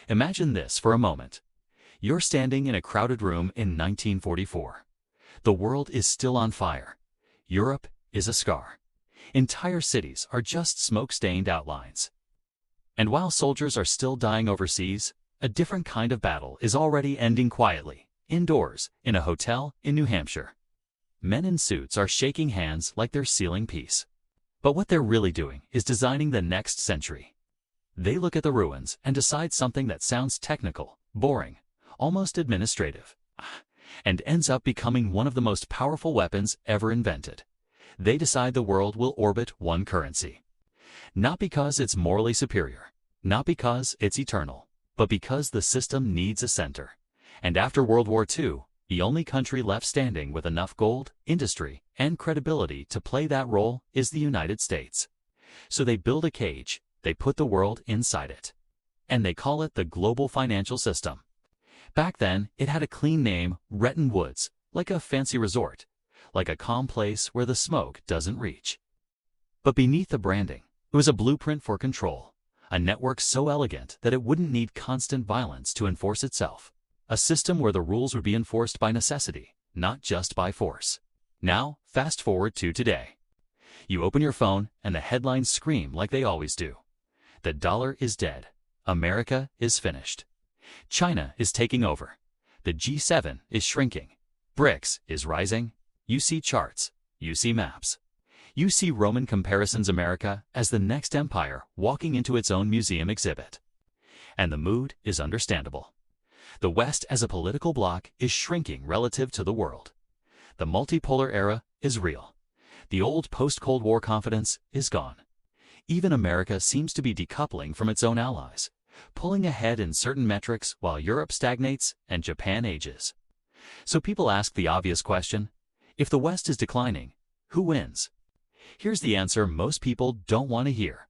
Imagine this for a moment. You're standing in a crowded room in 1944. The world is still on fire. Europe is a scar. Entire cities are just smoke-stained outlines. And while soldiers are still dying overseas, a different kind of battle is already ending quietly, indoors, in a hotel in New Hampshire. Men in suits are shaking hands like they're sealing peace. But what they're really doing is designing the next century. They look at the ruins and decide something that sounds technical, boring, almost administrative, and ends up becoming one of the most powerful weapons ever invented. They decide the world will orbit one currency. Not because it's morally superior, not because it's eternal, but because the system needs a center. And after World War II, the only country left standing with enough gold, industry, and credibility to play that role is the United States. So they build a cage, they put the world inside it. And they call it the global financial system. Back then, it had a clean name, Bretton Woods, like a fancy resort, like a calm place where the smoke doesn't reach. But beneath the branding, it was a blueprint for control, a network so elegant that it wouldn't need constant violence to enforce itself, a system where the rules would be enforced by necessity, not just by force. Now, fast forward to today. You open your phone and the headlines scream like they always do. The dollar is dead. America is finished. China is taking over. The G7 is shrinking. BRICS is rising. You see charts. You see maps. You see Roman comparisons America as the next empire walking into its own museum exhibit. And the mood is understandable. The West as a political bloc is shrinking relative to the world. The multipolar era is real. The old post-Cold War confidence is gone. Even America seems to be decoupling from its own allies, pulling ahead in certain metrics while Europe stagnates and Japan ages. So people ask the obvious question, if the West is declining, who wins? Here's the answer most people don't want to hear.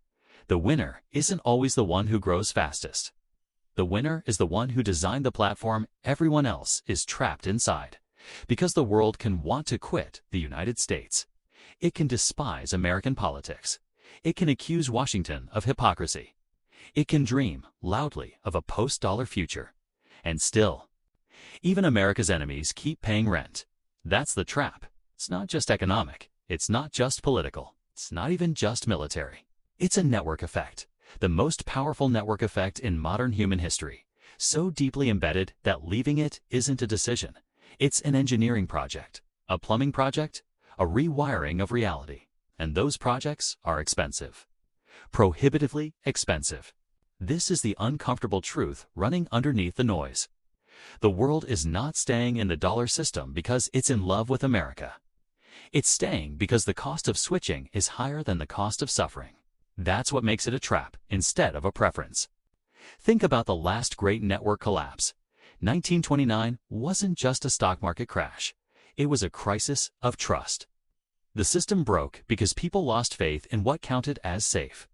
The winner isn't always the one who grows fastest. The winner is the one who designed the platform everyone else is trapped inside. Because the world can want to quit the United States. It can despise American politics. It can accuse Washington of hypocrisy. It can dream loudly of a post-dollar future. And still, even America's enemies keep paying rent. That's the trap. It's not just economic. It's not just political. It's not even just military. It's a network effect. The most powerful network effect in modern human history. So deeply embedded that leaving it isn't a decision. It's an engineering project, a plumbing project, a rewiring of reality. And those projects are expensive. Prohibitively expensive. This is the uncomfortable truth running underneath the noise. The world is not staying in the dollar system because it's in love with America. It's staying because the cost of switching is higher than the cost of suffering. That's what makes it a trap instead of a preference. Think about the last great network collapse. 1929 wasn't just a stock market crash. It was a crisis of trust. The system broke because people lost faith in what counted as safe.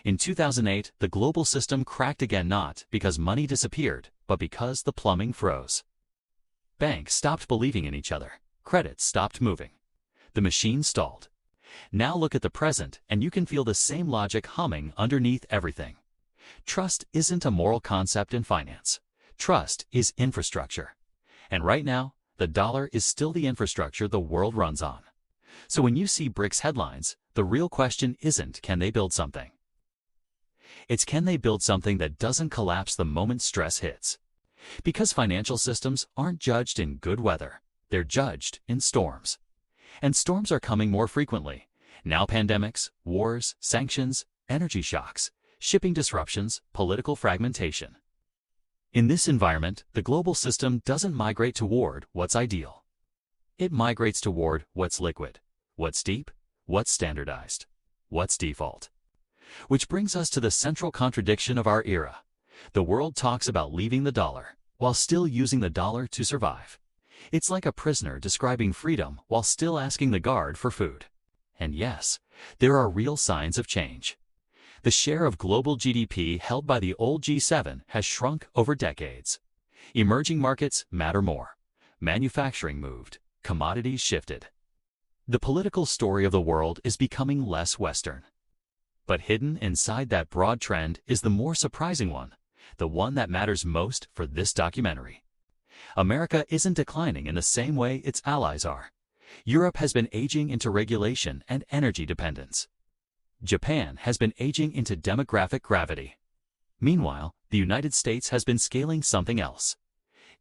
In 2008, the global system cracked again not because money disappeared, but because the plumbing froze. Banks stopped believing in each other. Credit stopped moving. The machine stalled. Now look at the present and you can feel the same logic humming underneath everything. Trust isn't a moral concept in finance. Trust is infrastructure. And right now, the dollar is still the infrastructure the world runs on. So when you see BRICS headlines, the real question isn't can they build something. It's can they build something that doesn't collapse the moment stress hits. Because financial systems aren't judged in good weather. They're judged in storms. And storms are coming more frequently. Now pandemics, wars, sanctions, energy shocks, shipping disruptions, political fragmentation. In this environment, the global system doesn't migrate toward what's ideal. It migrates toward what's liquid, what's deep, what's standardized, what's default. Which brings us to the central contradiction of our era. The world talks about leaving the dollar, while still using the dollar to survive. It's like a prisoner describing freedom while still asking the guard for food. And yes, there are real signs of change. The share of global GDP held by the old G7 has shrunk over decades. Emerging markets matter more. Manufacturing moved. Commodities shifted. The political story of the world is becoming less Western. But hidden inside that broad trend is the more surprising one. the one that matters most for this documentary. America isn't declining in the same way its allies are. Europe has been aging into regulation and energy dependence. Japan has been aging into demographic gravity. Meanwhile, the United States has been scaling something else: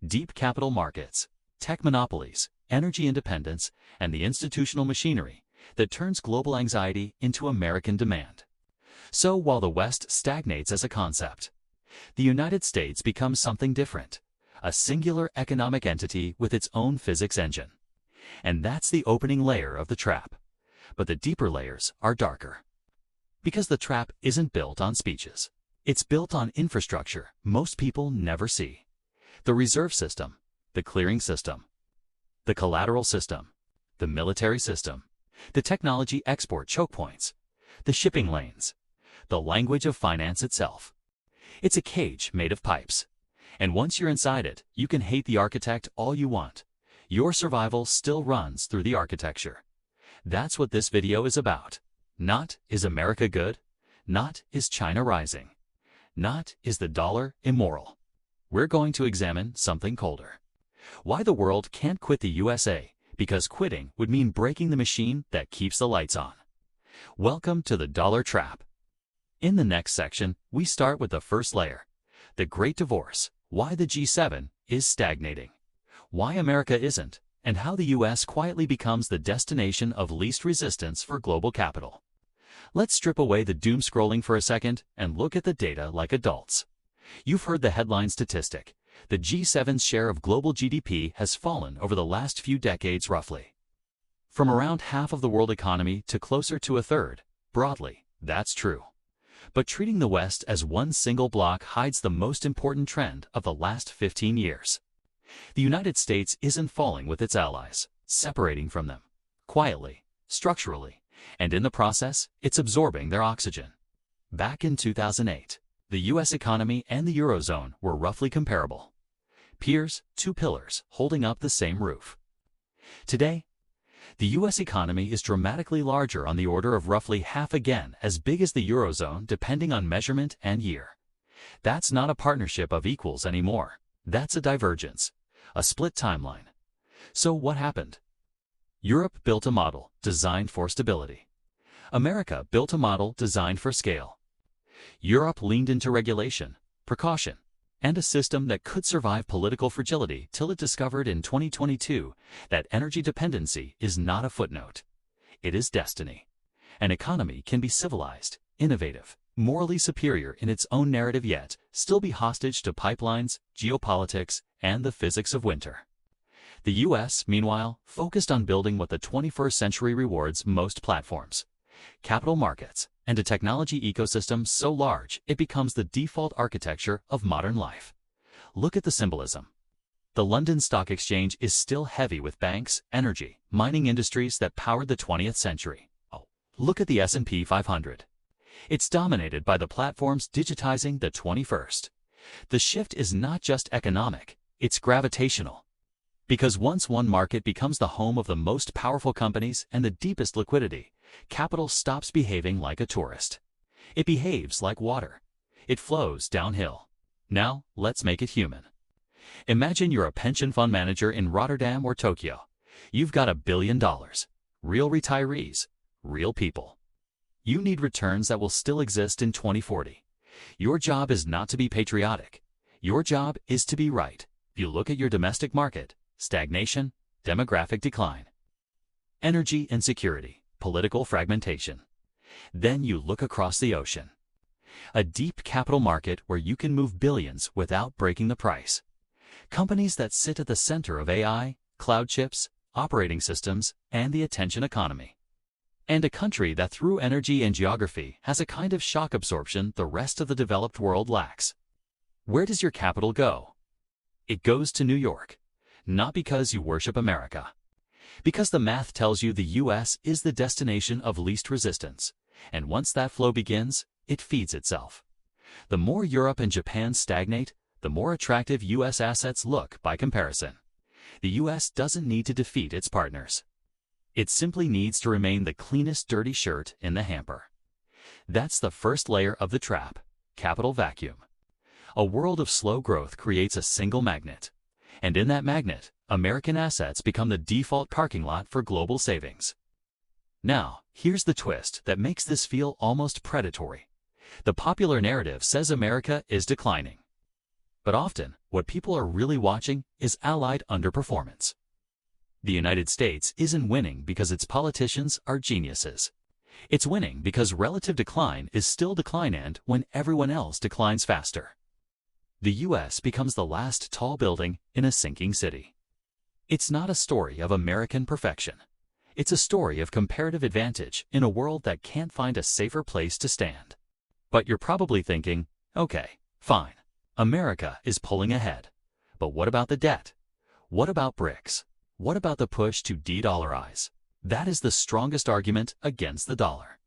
deep capital markets, tech monopolies, energy independence, and the institutional machinery that turns global anxiety into American demand. So while the West stagnates as a concept, the United States becomes something different, a singular economic entity with its own physics engine. And that's the opening layer of the trap. But the deeper layers are darker. Because the trap isn't built on speeches. It's built on infrastructure most people never see. The reserve system, the clearing system, the collateral system, the military system, the technology export choke points, the shipping lanes, the language of finance itself. It's a cage made of pipes. And once you're inside it, you can hate the architect all you want. Your survival still runs through the architecture. That's what this video is about. Not, is America good? Not, is China rising? Not, is the dollar immoral? We're going to examine something colder. Why the world can't quit the USA, because quitting would mean breaking the machine that keeps the lights on. Welcome to the dollar trap. In the next section, we start with the first layer, the Great Divorce, why the G7 is stagnating, why America isn't, and how the US quietly becomes the destination of least resistance for global capital. Let's strip away the doom scrolling for a second and look at the data like adults. You've heard the headline statistic. The G7's share of global GDP has fallen over the last few decades roughly. From around half of the world economy to closer to a third. Broadly, that's true. But treating the West as one single block hides the most important trend of the last 15 years. The United States isn't falling with its allies, separating from them. Quietly, structurally, and in the process, it's absorbing their oxygen. Back in 2008, the US economy and the Eurozone were roughly comparable. Peers, two pillars, holding up the same roof. Today, the US economy is dramatically larger, on the order of roughly half again as big as the Eurozone depending on measurement and year. That's not a partnership of equals anymore. That's a divergence, a split timeline. So what happened? Europe built a model designed for stability. America built a model designed for scale. Europe leaned into regulation, precaution, and a system that could survive political fragility till it discovered in 2022 that energy dependency is not a footnote. It is destiny. An economy can be civilized, innovative, morally superior in its own narrative, yet still be hostage to pipelines, geopolitics, and the physics of winter. The US, meanwhile, focused on building what the 21st century rewards most platforms: capital markets, and a technology ecosystem so large it becomes the default architecture of modern life. Look at the symbolism. The London Stock Exchange is still heavy with banks, energy, mining industries that powered the 20th century. Oh, look at the S&P 500. It's dominated by the platforms digitizing the 21st. The shift is not just economic, it's gravitational. Because once one market becomes the home of the most powerful companies and the deepest liquidity, capital stops behaving like a tourist. It behaves like water. It flows downhill. Now, let's make it human. Imagine you're a pension fund manager in Rotterdam or Tokyo. You've got $1 billion. Real retirees. Real people. You need returns that will still exist in 2040. Your job is not to be patriotic. Your job is to be right. You look at your domestic market: stagnation, demographic decline, energy insecurity, political fragmentation. Then you look across the ocean. A deep capital market where you can move billions without breaking the price. Companies that sit at the center of AI, cloud chips, operating systems, and the attention economy. And a country that through energy and geography has a kind of shock absorption the rest of the developed world lacks. Where does your capital go? It goes to New York. Not because you worship America. Because the math tells you the US is the destination of least resistance. And once that flow begins, it feeds itself. The more Europe and Japan stagnate, the more attractive US assets look by comparison. The US doesn't need to defeat its partners. It simply needs to remain the cleanest dirty shirt in the hamper. That's the first layer of the trap: capital vacuum. A world of slow growth creates a single magnet. And in that magnet, American assets become the default parking lot for global savings. Now, here's the twist that makes this feel almost predatory. The popular narrative says America is declining. But often, what people are really watching is allied underperformance. The United States isn't winning because its politicians are geniuses. It's winning because relative decline is still decline, and when everyone else declines faster, the U.S. becomes the last tall building in a sinking city. It's not a story of American perfection. It's a story of comparative advantage in a world that can't find a safer place to stand. But you're probably thinking, okay, fine, America is pulling ahead. But what about the debt? What about BRICS? What about the push to de-dollarize? That is the strongest argument against the dollar.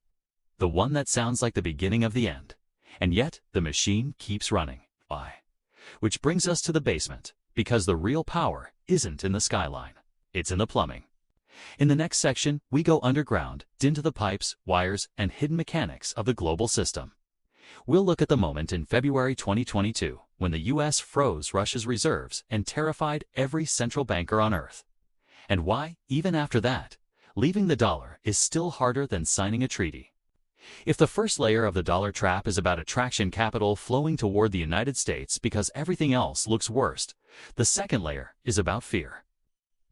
The one that sounds like the beginning of the end. And yet, the machine keeps running. Why? Which brings us to the basement, because the real power isn't in the skyline. It's in the plumbing. In the next section, we go underground, into the pipes, wires, and hidden mechanics of the global system. We'll look at the moment in February 2022, when the U.S. froze Russia's reserves and terrified every central banker on Earth. And why, even after that, leaving the dollar is still harder than signing a treaty. If the first layer of the dollar trap is about attraction capital flowing toward the United States because everything else looks worse, the second layer is about fear.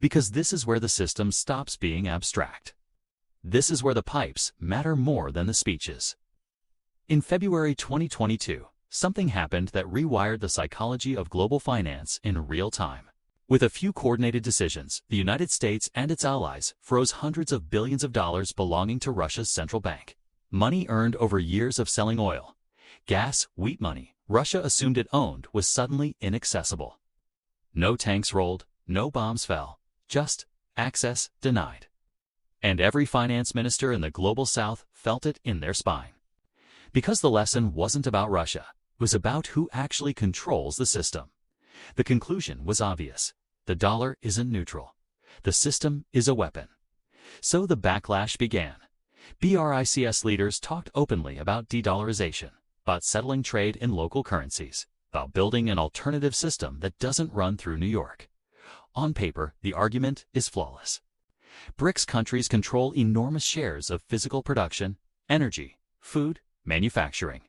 Because this is where the system stops being abstract. This is where the pipes matter more than the speeches. In February 2022, something happened that rewired the psychology of global finance in real time. With a few coordinated decisions, the United States and its allies froze hundreds of billions of dollars belonging to Russia's central bank. Money earned over years of selling oil, gas, wheat money Russia assumed it owned was suddenly inaccessible. No tanks rolled, no bombs fell, just access denied. And every finance minister in the global south felt it in their spine. Because the lesson wasn't about Russia, it was about who actually controls the system. The conclusion was obvious. The dollar isn't neutral. The system is a weapon. So the backlash began. BRICS leaders talked openly about de-dollarization, about settling trade in local currencies, about building an alternative system that doesn't run through New York. On paper, the argument is flawless. BRICS countries control enormous shares of physical production, energy, food, manufacturing.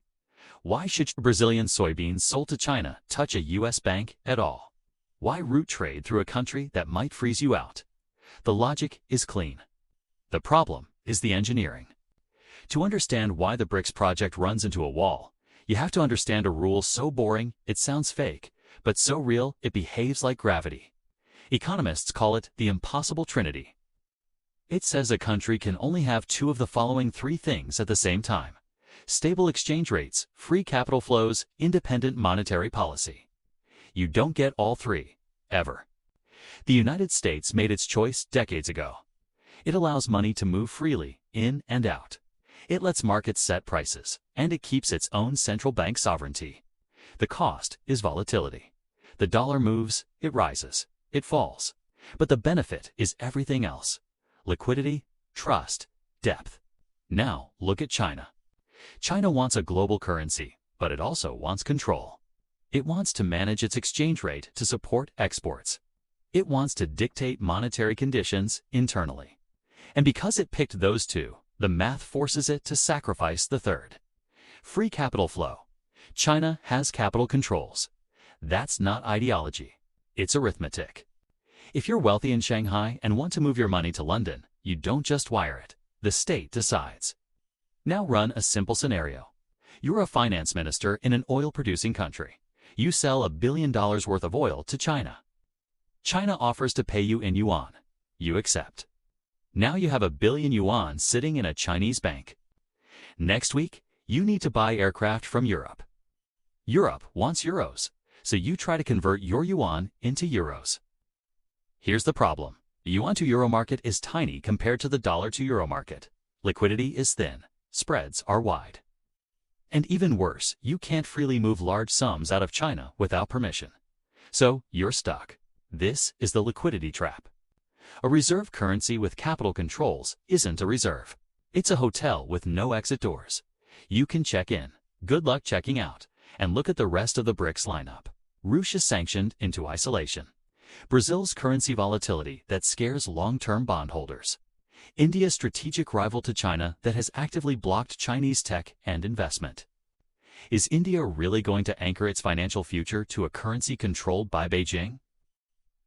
Why should Brazilian soybeans sold to China touch a U.S. bank at all? Why route trade through a country that might freeze you out? The logic is clean. The problem is the engineering. To understand why the BRICS project runs into a wall, you have to understand a rule so boring it sounds fake, but so real it behaves like gravity. Economists call it the impossible trinity. It says a country can only have two of the following three things at the same time: stable exchange rates, free capital flows, independent monetary policy. You don't get all three, ever. The United States made its choice decades ago. It allows money to move freely, in and out. It lets markets set prices, and it keeps its own central bank sovereignty. The cost is volatility. The dollar moves, it rises, it falls. But the benefit is everything else: liquidity, trust, depth. Now, look at China. China wants a global currency, but it also wants control. It wants to manage its exchange rate to support exports. It wants to dictate monetary conditions internally. And because it picked those two, the math forces it to sacrifice the third: free capital flow. China has capital controls. That's not ideology. It's arithmetic. If you're wealthy in Shanghai and want to move your money to London, you don't just wire it. The state decides. Now run a simple scenario. You're a finance minister in an oil-producing country. You sell $1 billion worth of oil to China. China offers to pay you in yuan. You accept. Now you have $1 billion yuan sitting in a Chinese bank. Next week, you need to buy aircraft from Europe. Europe wants euros, so you try to convert your yuan into euros. Here's the problem. The yuan to euro market is tiny compared to the dollar to euro market. Liquidity is thin. Spreads are wide. And even worse, you can't freely move large sums out of China without permission. So you're stuck. This is the liquidity trap. A reserve currency with capital controls isn't a reserve. It's a hotel with no exit doors. You can check in. Good luck checking out. And look at the rest of the BRICS lineup. Russia sanctioned into isolation. Brazil's currency volatility that scares long-term bondholders. India's strategic rival to China that has actively blocked Chinese tech and investment. Is India really going to anchor its financial future to a currency controlled by Beijing?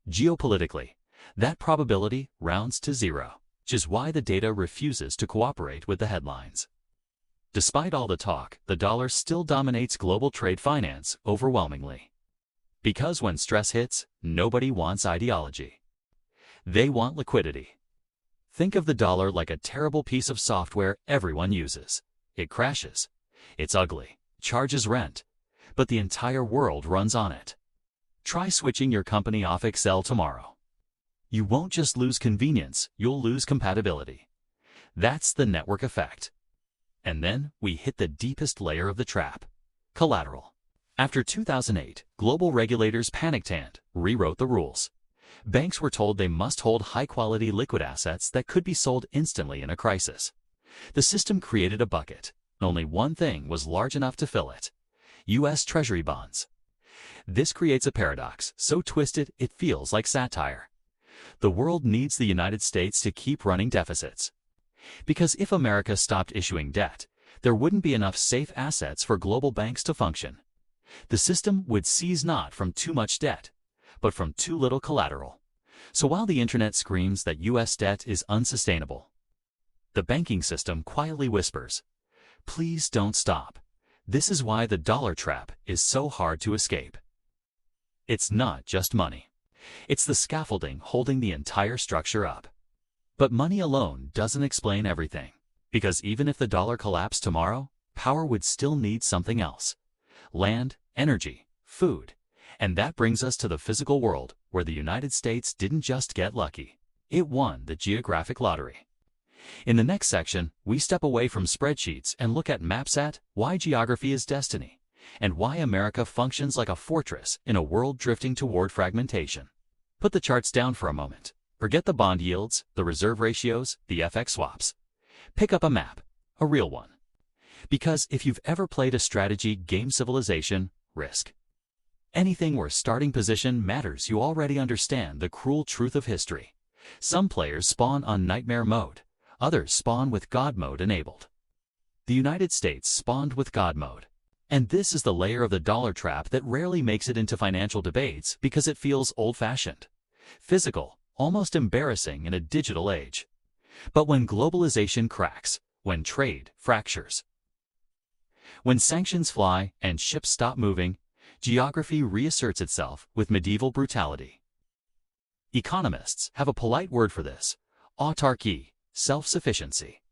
Geopolitically, that probability rounds to zero, which is why the data refuses to cooperate with the headlines. Despite all the talk, the dollar still dominates global trade finance overwhelmingly. Because when stress hits, nobody wants ideology. They want liquidity. Think of the dollar like a terrible piece of software everyone uses. It crashes. It's ugly. Charges rent. But the entire world runs on it. Try switching your company off Excel tomorrow. You won't just lose convenience, you'll lose compatibility. That's the network effect. And then we hit the deepest layer of the trap: collateral. After 2008, global regulators panicked and rewrote the rules. Banks were told they must hold high-quality liquid assets that could be sold instantly in a crisis. The system created a bucket. Only one thing was large enough to fill it: U.S. Treasury bonds. This creates a paradox so twisted it feels like satire. The world needs the United States to keep running deficits. Because if America stopped issuing debt, there wouldn't be enough safe assets for global banks to function. The system would seize not from too much debt, but from too little collateral. So while the internet screams that U.S. debt is unsustainable, the banking system quietly whispers, "Please don't stop." This is why the dollar trap is so hard to escape. It's not just money. It's the scaffolding holding the entire structure up. But money alone doesn't explain everything. Because even if the dollar collapsed tomorrow, power would still need something else: land, energy, food. And that brings us to the physical world, where the United States didn't just get lucky. It won the geographic lottery. In the next section, we step away from spreadsheets and look at maps at why geography is destiny, and why America functions like a fortress in a world drifting toward fragmentation. Put the charts down for a moment. Forget the bond yields, the reserve ratios, the FX swaps. Pick up a map, a real one. Because if you've ever played a strategy game, civilization, risk, anything where starting position matters, you already understand the cruel truth of history. Some players spawn on nightmare mode. Others spawn with God mode enabled. The United States spawned with God mode. And this is the layer of the dollar trap that rarely makes it into financial debates because it feels old-fashioned, physical, almost embarrassing in a digital age. But when globalization cracks, when trade fractures, when sanctions fly and ships stop moving, geography reasserts itself with medieval brutality. Economists have a polite word for this: autarky, self-sufficiency.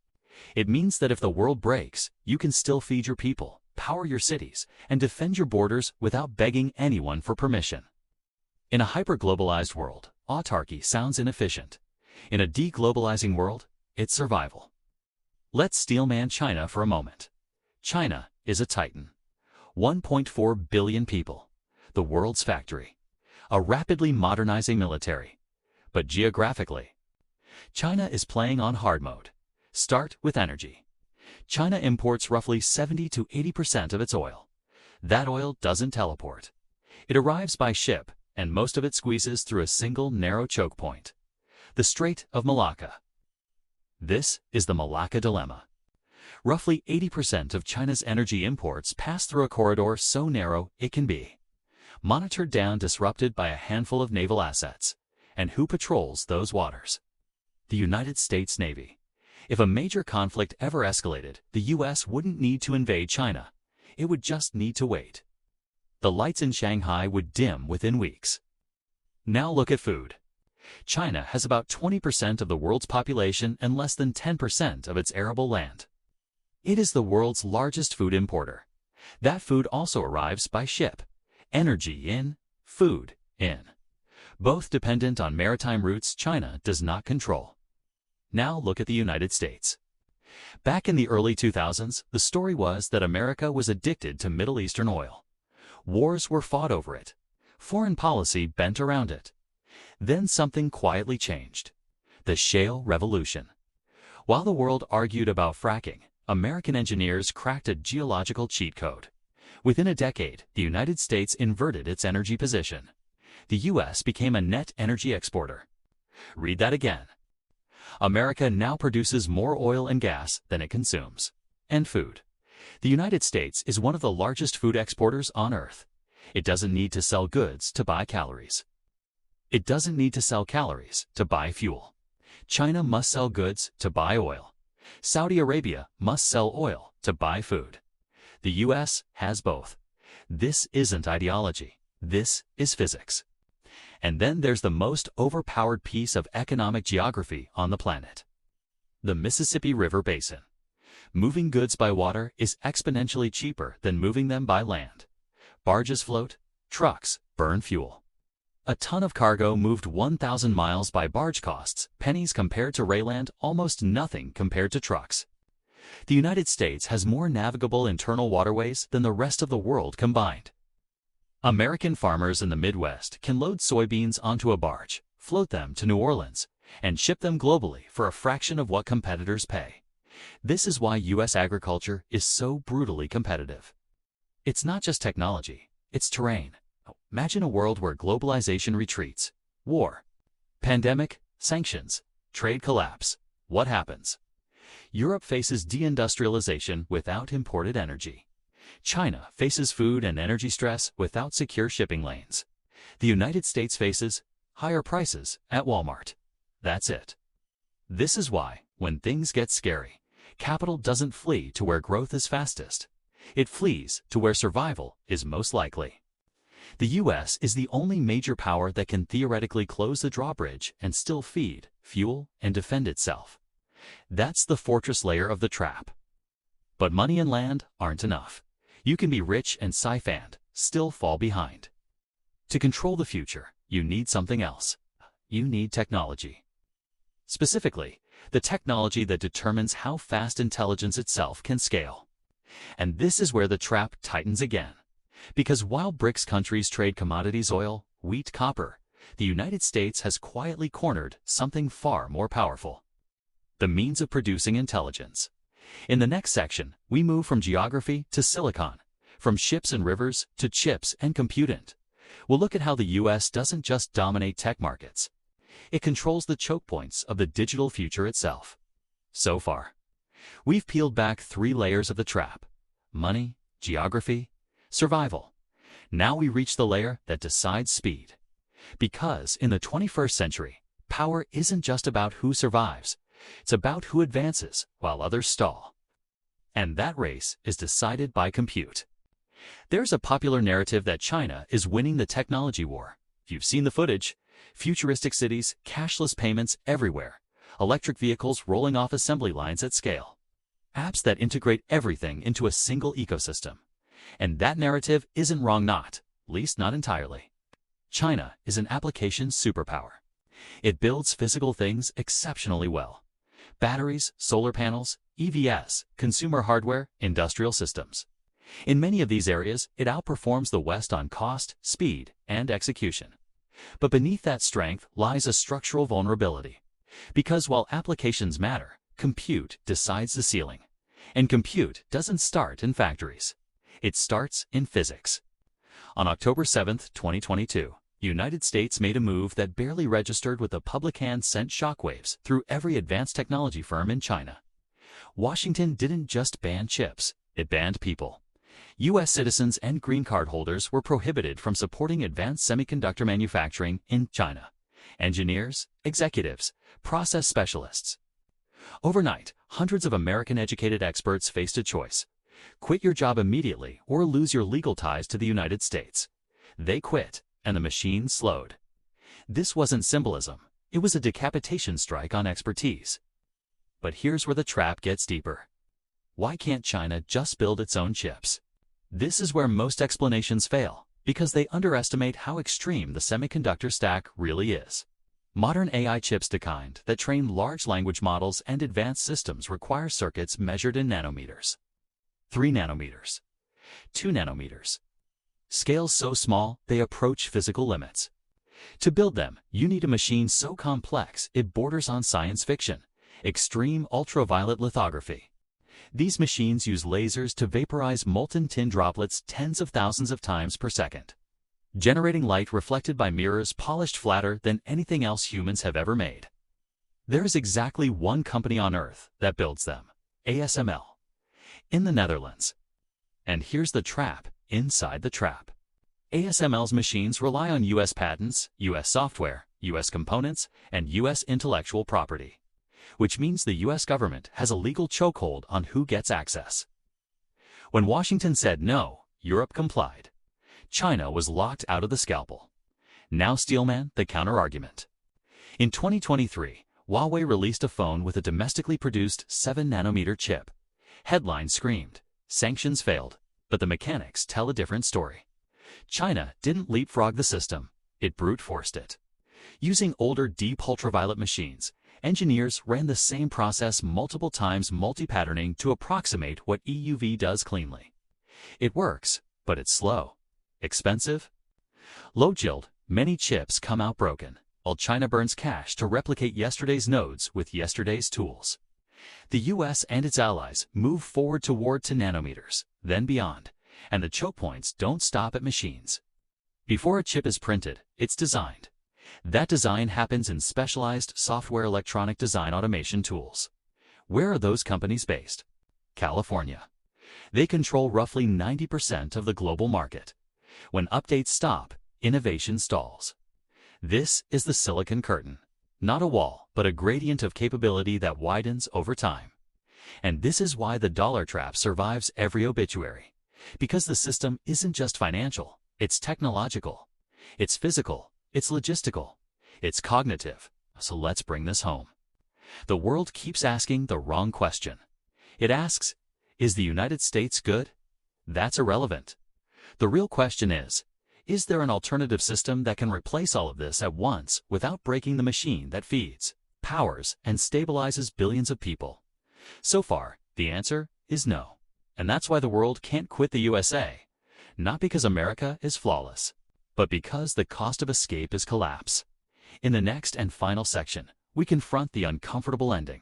It means that if the world breaks, you can still feed your people, power your cities, and defend your borders without begging anyone for permission. In a hyper-globalized world, autarky sounds inefficient. In a deglobalizing world, it's survival. Let's steelman China for a moment. China is a titan. 1.4 billion people, the world's factory, a rapidly modernizing military. But geographically, China is playing on hard mode. Start with energy. China imports roughly 70 to 80% of its oil. That oil doesn't teleport. It arrives by ship, and most of it squeezes through a single narrow choke point: the Strait of Malacca. This is the Malacca dilemma. Roughly 80% of China's energy imports pass through a corridor so narrow it can be monitored down, disrupted by a handful of naval assets. And who patrols those waters? The United States Navy. If a major conflict ever escalated, the U.S. wouldn't need to invade China. It would just need to wait. The lights in Shanghai would dim within weeks. Now look at food. China has about 20% of the world's population and less than 10% of its arable land. It is the world's largest food importer. That food also arrives by ship. Energy in, food in. Both dependent on maritime routes China does not control. Now look at the United States. Back in the early 2000s, the story was that America was addicted to Middle Eastern oil. Wars were fought over it. Foreign policy bent around it. Then something quietly changed. The shale revolution. While the world argued about fracking, American engineers cracked a geological cheat code. Within a decade, the United States inverted its energy position. The U.S. became a net energy exporter. Read that again. America now produces more oil and gas than it consumes. And food. The United States is one of the largest food exporters on Earth. It doesn't need to sell goods to buy calories. It doesn't need to sell calories to buy fuel. China must sell goods to buy oil. Saudi Arabia must sell oil to buy food. The U.S. has both. This isn't ideology. This is physics. And then there's the most overpowered piece of economic geography on the planet. The Mississippi River Basin. Moving goods by water is exponentially cheaper than moving them by land. Barges float, trucks burn fuel. A ton of cargo moved 1,000 miles by barge costs pennies compared to railland, almost nothing compared to trucks. The United States has more navigable internal waterways than the rest of the world combined. American farmers in the Midwest can load soybeans onto a barge, float them to New Orleans, and ship them globally for a fraction of what competitors pay. This is why U.S. agriculture is so brutally competitive. It's not just technology, it's terrain. Imagine a world where globalization retreats. War, pandemic, sanctions, trade collapse. What happens? Europe faces deindustrialization without imported energy. China faces food and energy stress without secure shipping lanes. The United States faces higher prices at Walmart. That's it. This is why, when things get scary, capital doesn't flee to where growth is fastest. It flees to where survival is most likely. The U.S. is the only major power that can theoretically close the drawbridge and still feed, fuel, and defend itself. That's the fortress layer of the trap. But money and land aren't enough. You can be rich and siphoned, still fall behind. To control the future, you need something else. You need technology. Specifically, the technology that determines how fast intelligence itself can scale. And this is where the trap tightens again. Because while BRICS countries trade commodities, oil, wheat, copper, the United States has quietly cornered something far more powerful. The means of producing intelligence. In the next section, we move from geography to silicon, from ships and rivers to chips and compute. We'll look at how the U.S. doesn't just dominate tech markets. It controls the choke points of the digital future itself. So far, we've peeled back 3 layers of the trap: money, geography, survival. Now we reach the layer that decides speed. Because in the 21st century, power isn't just about who survives. It's about who advances while others stall. And that race is decided by compute. There's a popular narrative that China is winning the technology war. You've seen the footage. Futuristic cities, cashless payments everywhere, electric vehicles rolling off assembly lines at scale. Apps that integrate everything into a single ecosystem. And that narrative isn't wrong, not, least not entirely. China is an application superpower. It builds physical things exceptionally well. Batteries, solar panels, EVs, consumer hardware, industrial systems. In many of these areas, it outperforms the West on cost, speed, and execution. But beneath that strength lies a structural vulnerability. Because while applications matter, compute decides the ceiling. And compute doesn't start in factories. It starts in physics. On October 7, 2022, the United States made a move that barely registered with the public hand sent shockwaves through every advanced technology firm in China. Washington didn't just ban chips, it banned people. U.S. citizens and green card holders were prohibited from supporting advanced semiconductor manufacturing in China. Engineers, executives, process specialists. Overnight, hundreds of American-educated experts faced a choice. Quit your job immediately or lose your legal ties to the United States. They quit, and the machine slowed. This wasn't symbolism. It was a decapitation strike on expertise. But here's where the trap gets deeper. Why can't China just build its own chips? This is where most explanations fail, because they underestimate how extreme the semiconductor stack really is. Modern AI chips that train large language models and advanced systems require circuits measured in nanometers. 3 nanometers. 2 nanometers. Scales so small, they approach physical limits. To build them, you need a machine so complex it borders on science fiction, extreme ultraviolet lithography. These machines use lasers to vaporize molten tin droplets tens of thousands of times per second, generating light reflected by mirrors polished flatter than anything else humans have ever made. There is exactly one company on Earth that builds them, ASML, in the Netherlands. And here's the trap inside the trap. ASML's machines rely on U.S. patents, U.S. software, U.S. components, and U.S. intellectual property, which means the U.S. government has a legal chokehold on who gets access. When Washington said no, Europe complied. China was locked out of the scalpel. Now Steelman, the counter-argument. In 2023, Huawei released a phone with a domestically produced 7-nanometer chip. Headlines screamed, sanctions failed, but the mechanics tell a different story. China didn't leapfrog the system, it brute-forced it. Using older deep ultraviolet machines, engineers ran the same process multiple times multi-patterning to approximate what EUV does cleanly. It works, but it's slow, expensive, low-yield. Many chips come out broken, while China burns cash to replicate yesterday's nodes with yesterday's tools. The US and its allies move forward toward 10 nanometers, then beyond, and the choke points don't stop at machines. Before a chip is printed, it's designed. That design happens in specialized software electronic design automation tools. Where are those companies based? California. They control roughly 90% of the global market. When updates stop, innovation stalls. This is the silicon curtain. Not a wall, but a gradient of capability that widens over time. And this is why the dollar trap survives every obituary. Because the system isn't just financial, it's technological, it's physical, it's logistical, it's cognitive. So let's bring this home. The world keeps asking the wrong question. It asks, is the United States good? That's irrelevant. The real question is there an alternative system that can replace all of this at once without breaking the machine that feeds, powers, and stabilizes billions of people? So far, the answer is no. And that's why the world can't quit the USA. Not because America is flawless, but because the cost of escape is collapse. In the next and final section, we confront the uncomfortable ending.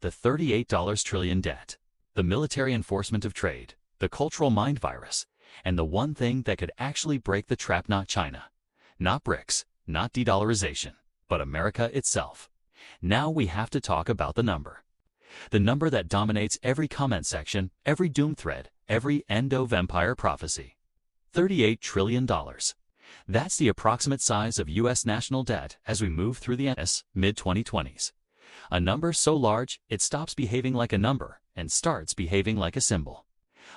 The $38 trillion debt, the military enforcement of trade, the cultural mind virus, and the one thing that could actually break the trap: not China, not BRICS, not de-dollarization, but America itself. Now we have to talk about the number. The number that dominates every comment section, every doom thread, every end of empire prophecy. $38 trillion. That's the approximate size of U.S. national debt as we move through the mid-2020s. A number so large, it stops behaving like a number and starts behaving like a symbol.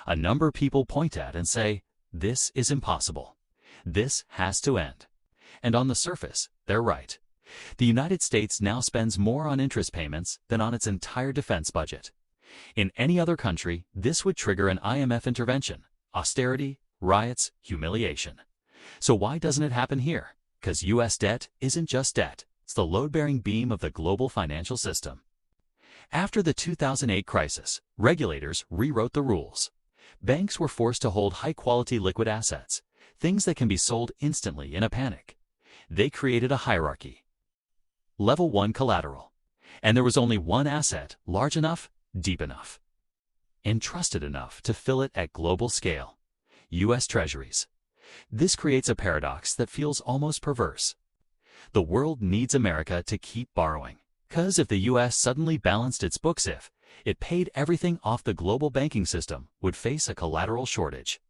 A number people point at and say, this is impossible. This has to end. And on the surface, they're right. The United States now spends more on interest payments than on its entire defense budget. In any other country, this would trigger an IMF intervention, austerity, riots, humiliation. So why doesn't it happen here? Because U.S. debt isn't just debt, it's the load-bearing beam of the global financial system. After the 2008 crisis, regulators rewrote the rules. Banks were forced to hold high-quality liquid assets, things that can be sold instantly in a panic. They created a hierarchy. Level 1 collateral. And there was only one asset large enough, deep enough, and trusted enough to fill it at global scale: U.S. Treasuries. This creates a paradox that feels almost perverse. The world needs America to keep borrowing, because if the U.S. suddenly balanced its books, if it paid everything off, the global banking system would face a collateral shortage.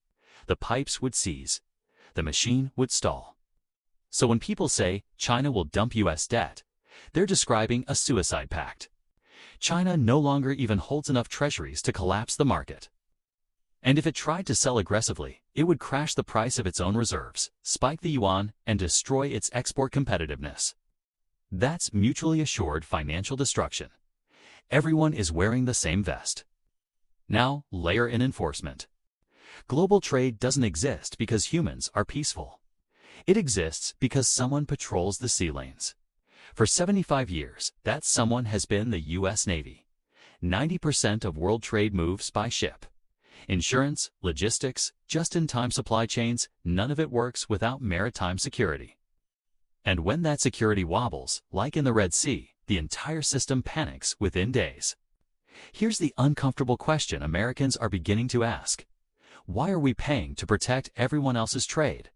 The pipes would seize. The machine would stall. So when people say China will dump U.S. debt, they're describing a suicide pact. China no longer even holds enough treasuries to collapse the market. And if it tried to sell aggressively, it would crash the price of its own reserves, spike the yuan, and destroy its export competitiveness. That's mutually assured financial destruction. Everyone is wearing the same vest. Now, layer in enforcement. Global trade doesn't exist because humans are peaceful. It exists because someone patrols the sea lanes. For 75 years, that someone has been the U.S. Navy. 90% of world trade moves by ship. Insurance, logistics, just-in-time supply chains, none of it works without maritime security. And when that security wobbles, like in the Red Sea, the entire system panics within days. Here's the uncomfortable question Americans are beginning to ask. Why are we paying to protect everyone else's trade?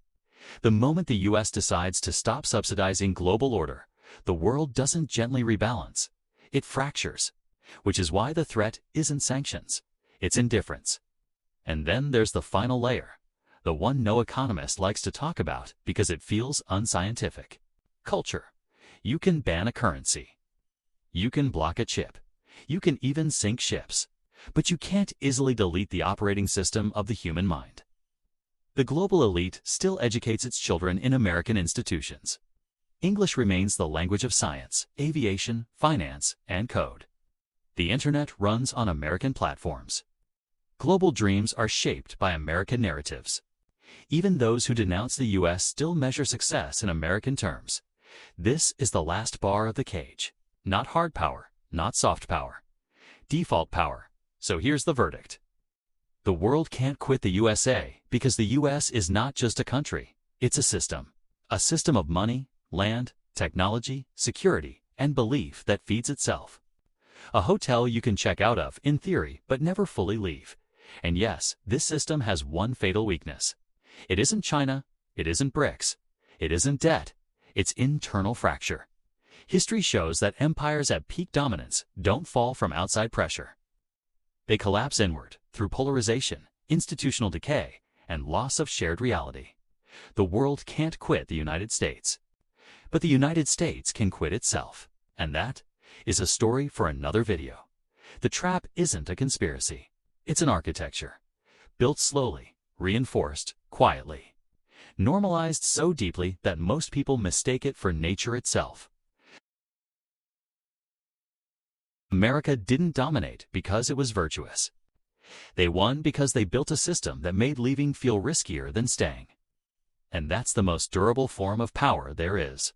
The moment the U.S. decides to stop subsidizing global order, the world doesn't gently rebalance. It fractures, which is why the threat isn't sanctions. It's indifference. And then there's the final layer, the one no economist likes to talk about because it feels unscientific. Culture. You can ban a currency. You can block a chip. You can even sink ships. But you can't easily delete the operating system of the human mind. The global elite still educates its children in American institutions. English remains the language of science, aviation, finance, and code. The internet runs on American platforms. Global dreams are shaped by American narratives. Even those who denounce the U.S. still measure success in American terms. This is the last bar of the cage. Not hard power, not soft power. Default power. So here's the verdict. The world can't quit the USA because the U.S. is not just a country, it's a system. A system of money, land, technology, security, and belief that feeds itself. A hotel you can check out of, in theory, but never fully leave. And yes, this system has one fatal weakness. It isn't China, it isn't BRICS, it isn't debt, it's internal fracture. History shows that empires at peak dominance don't fall from outside pressure. They collapse inward through polarization, institutional decay, and loss of shared reality. The world can't quit the United States. But the United States can quit itself. And that is a story for another video. The trap isn't a conspiracy. It's an architecture. Built slowly, reinforced, quietly. Normalized so deeply that most people mistake it for nature itself. America didn't dominate because it was virtuous. They won because they built a system that made leaving feel riskier than staying. And that's the most durable form of power there is.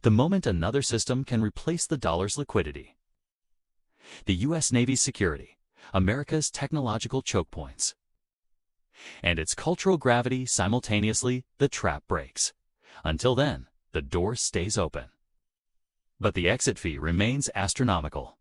The moment another system can replace the dollar's liquidity. The U.S. Navy's security, America's technological choke points, and its cultural gravity simultaneously, the trap breaks. Until then, the door stays open. But the exit fee remains astronomical.